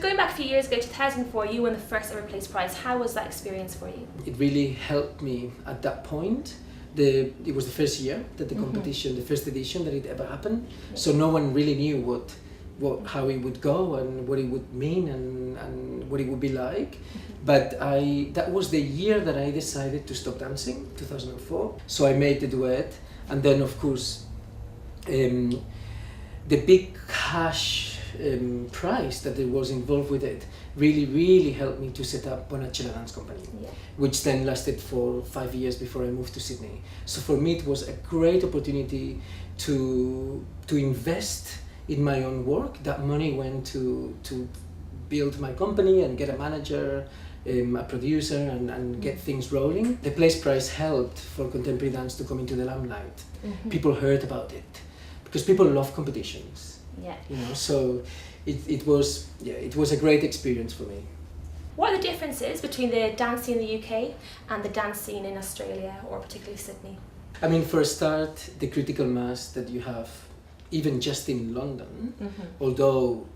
going back a few years ago, 2004, you won the first ever Place Prize. How was that experience for you? It really helped me at that point. It was the first year that the competition, the first edition that it ever happened. So no one really knew how it would go and what it would mean and what it would be like. But that was the year that I decided to stop dancing, 2004. So I made the duet, and then of course the big cash prize that there was involved with it really helped me to set up Bonachela Dance Company, which then lasted for 5 years before I moved to Sydney. So for me it was a great opportunity to invest in my own work. That money went to build my company and get a manager, a producer, and get things rolling. The Place Prize helped for contemporary dance to come into the limelight. People heard about it because people love competitions. So it was a great experience for me. What are the differences between the dance scene in the UK and the dance scene in Australia, or particularly Sydney? I mean, for a start, the critical mass that you have, even just in London, although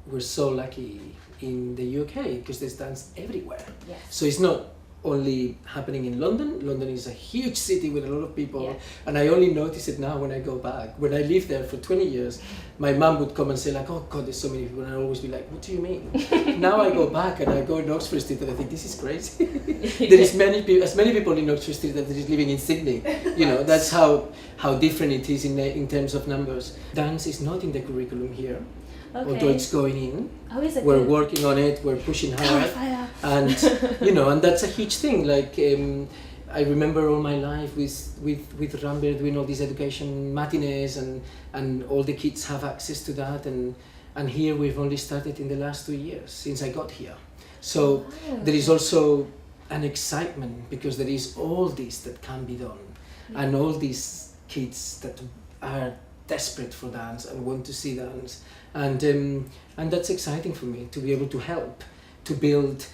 we're so lucky in the UK because there's dance everywhere. So it's not only happening in London. London is a huge city with a lot of people, and I only notice it now when I go back. When I lived there for 20 years, my mum would come and say like, oh God, there's so many people, and I'd always be like, what do you mean? Now I go back and I go in Oxford Street and I think this is crazy. There is as many people in Oxford Street as there is living in Sydney. That's how different it is in terms of numbers. Dance is not in the curriculum here. Although it's going in, we're working on it, we're pushing hard, and and that's a huge thing. Like I remember all my life with Rambert doing all these education matinees, and all the kids have access to that, and here we've only started in the last 2 years since I got here. So there is also an excitement because there is all this that can be done, and all these kids that are desperate for dance and want to see dance, and that's exciting for me to be able to help to build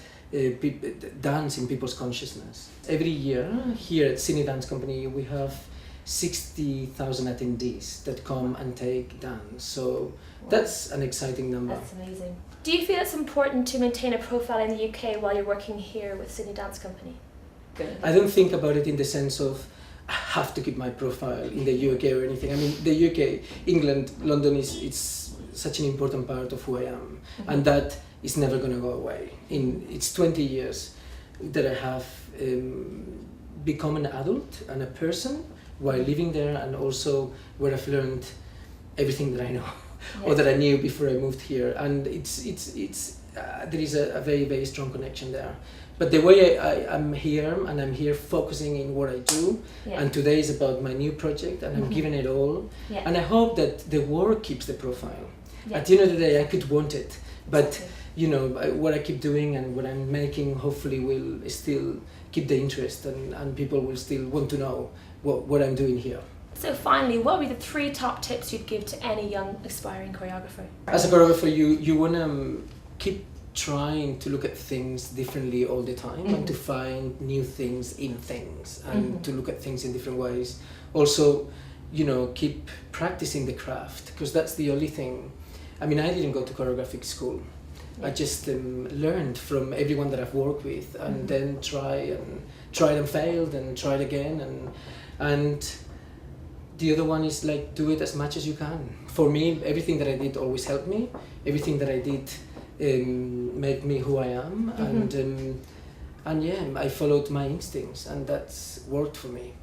dance in people's consciousness. Every year here at Sydney Dance Company we have 60,000 attendees that come and take dance, so that's an exciting number. That's amazing. Do you feel it's important to maintain a profile in the UK while you're working here with Sydney Dance Company? Good. I don't think about it in the sense of I have to keep my profile in the UK or anything. I mean, the UK, England, London it's such an important part of who I am, and that is never going to go away. It's 20 years that I have become an adult and a person while living there, and also where I've learned everything that I know or that I knew before I moved here, and there is a very strong connection there. But the way I'm here, and I'm here focusing in what I do, and today is about my new project, and I'm giving it all, and I hope that the work keeps the profile. At the end of the day, I could want it, but what I keep doing and what I'm making hopefully will still keep the interest, and people will still want to know what I'm doing here. So finally, what would be the 3 top tips you'd give to any young aspiring choreographer? As a choreographer, you want to keep trying to look at things differently all the time, and to find new things in things, and to look at things in different ways. Also, keep practicing the craft, because that's the only thing. I mean, I didn't go to choreographic school. I just learned from everyone that I've worked with, and then tried and failed and tried again, and the other one is like, do it as much as you can. For me, everything that I did always helped me. Everything that I did made me who I am, and I followed my instincts, and that's worked for me.